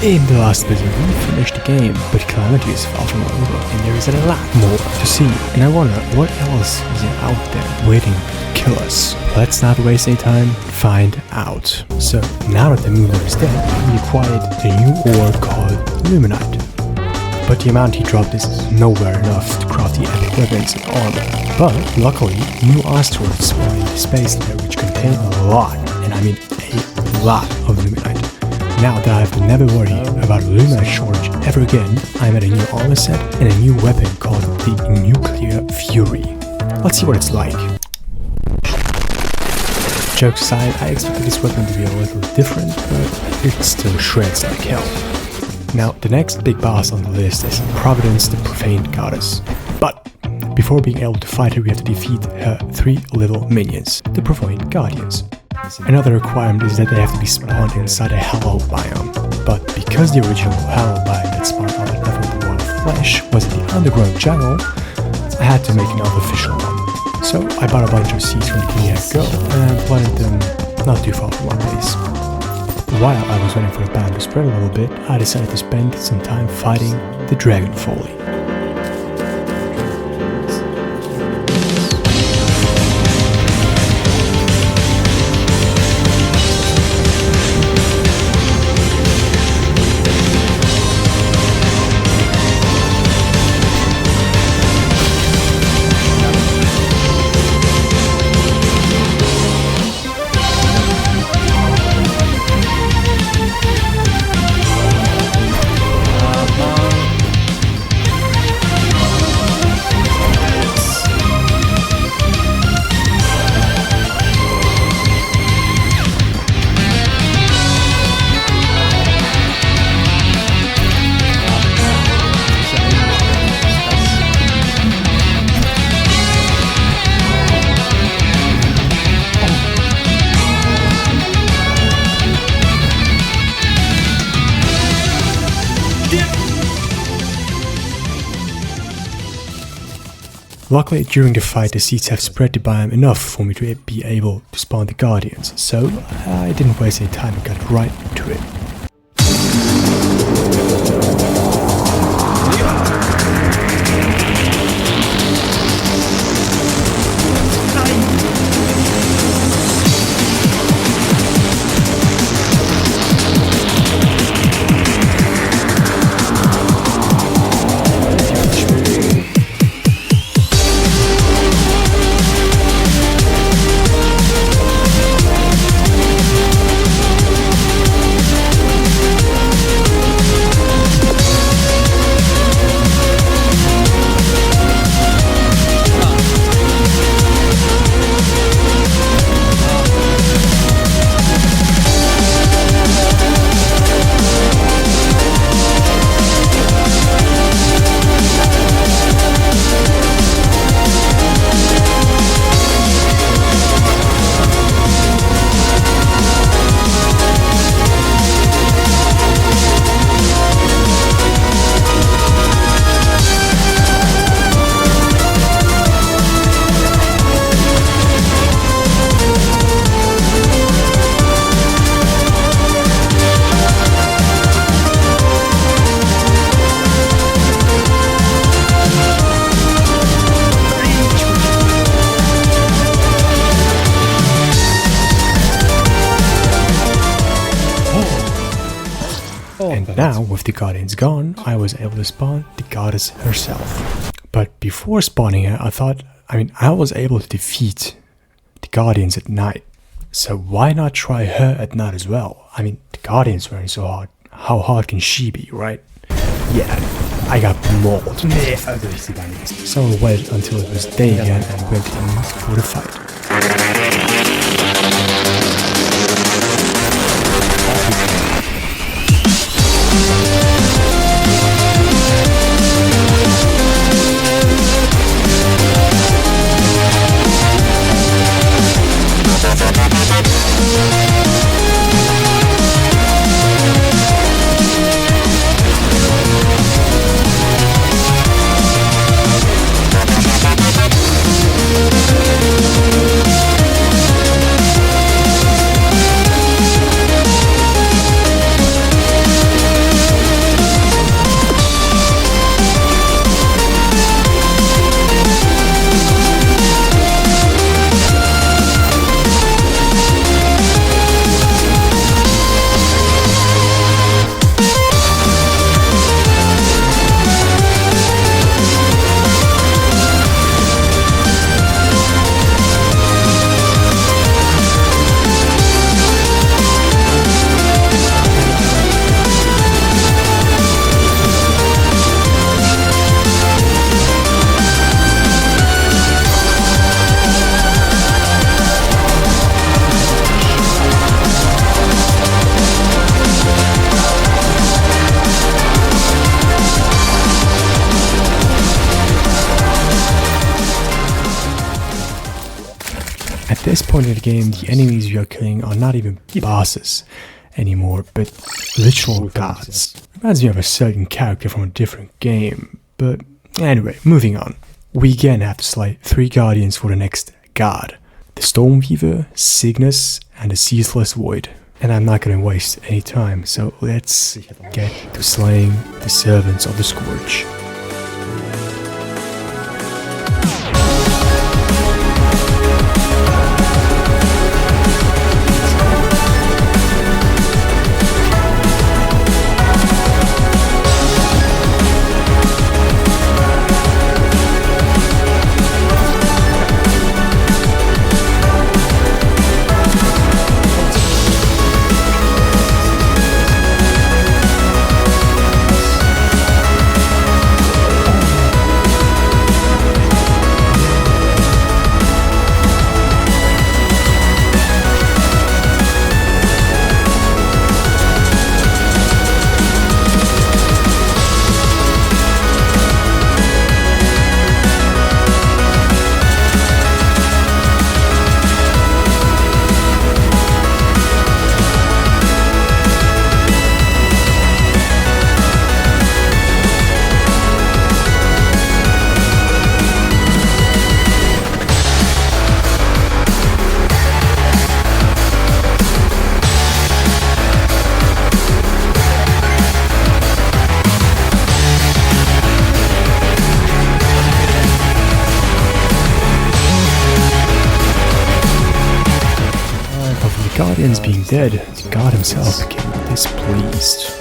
In the last video we finished the game, but Calamity is far from over and there is a lot more to see. And I wonder what else is out there waiting to kill us. Let's not waste any time, find out. So now that the Moonlord is dead, we acquired a new ore called Luminite. But the amount he dropped is nowhere enough to craft the epic weapons and armor. But luckily, new asteroids spawned in the space layer which contain a lot, and I mean a lot of Luminite. Now that I have to never worry about a Luminite shortage ever again, I'm at a new armor set and a new weapon called the Nuclear Fury. Let's see what it's like. Jokes aside, I expected this weapon to be a little different, but it still shreds like hell. Now, the next big boss on the list is Providence, the Profaned goddess. But before being able to fight her, we have to defeat her 3 little minions, the Profaned Guardians. Another requirement is that they have to be spawned inside a Hallow biome. But because the original Hallow biome that spawned on the level 1 flesh was in the underground jungle, I had to make an artificial one. So I bought a bunch of seeds from the get-go and planted them not too far from our base. While I was waiting for the biome to spread a little bit, I decided to spend some time fighting the Dragonfolly. Luckily, during the fight, the seeds have spread the biome enough for me to be able to spawn the Guardians, so I didn't waste any time and got right to it. And now, with the Guardians gone, I was able to spawn the goddess herself. But before spawning her, I was able to defeat the Guardians at night. So why not try her at night as well? I mean, the Guardians weren't so hard. How hard can she be, right? Yeah, I got mauled. So I waited until it was day again and went in for the fight. this point in the game, the enemies we are killing are not even bosses anymore, but literal gods. Reminds me of a certain character from a different game, but anyway, moving on. We again have to slay 3 guardians for the next god. The Stormweaver, Cygnus, and the Ceaseless Void. And I'm not gonna waste any time, so let's get to slaying the servants of the Scourge. Guardians being dead, the god himself became displeased.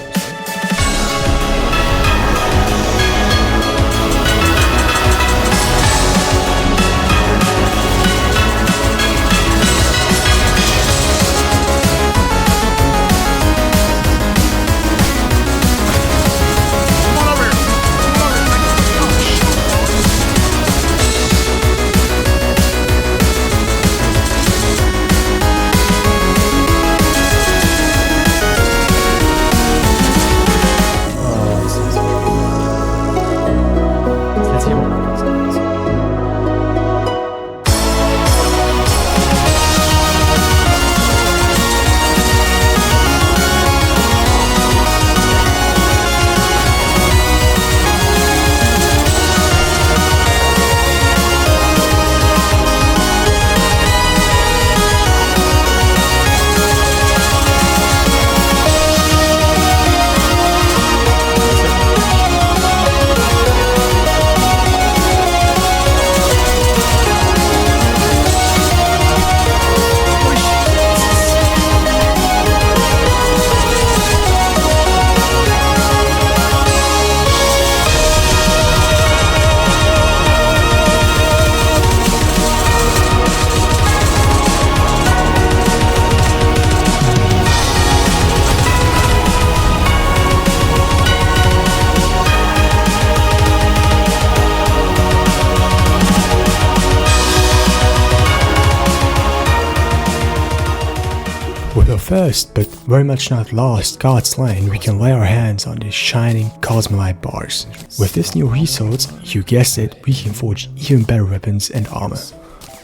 First, but very much not last, god slain, we can lay our hands on these shining Cosmolite bars. With this new resource, you guessed it, we can forge even better weapons and armor.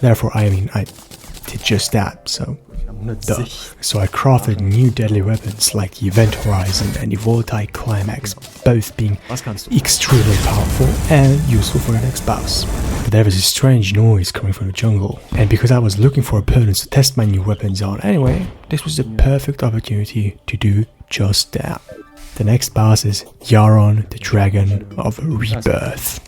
Therefore, I did just that, so duh. So I crafted new deadly weapons like the Event Horizon and the Voltaic Climax, both being extremely powerful and useful for the next boss. But there was a strange noise coming from the jungle, and because I was looking for opponents to test my new weapons on anyway, this was the perfect opportunity to do just that. The next boss is Yharon, the Dragon of Rebirth.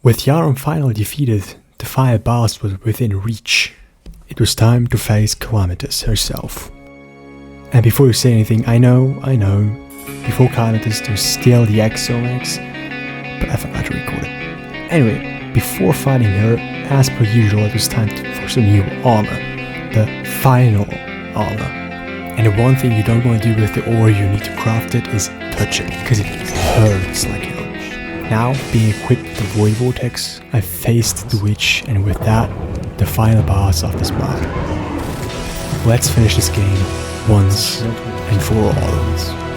With Yharon finally defeated, the fire boss was within reach. It was time to face Calamitas herself. And before you say anything, I know, before Calamitas to steal the Exomax, but I forgot to record it. Anyway, before fighting her, as per usual, it was time for some new armor. The final armor. And the one thing you don't want to do with the ore you need to craft it is touch it, because it hurts like hell. Now, being equipped with the Void Vortex, I faced the witch, and with that, the final boss of this mod. Let's finish this game once and for all.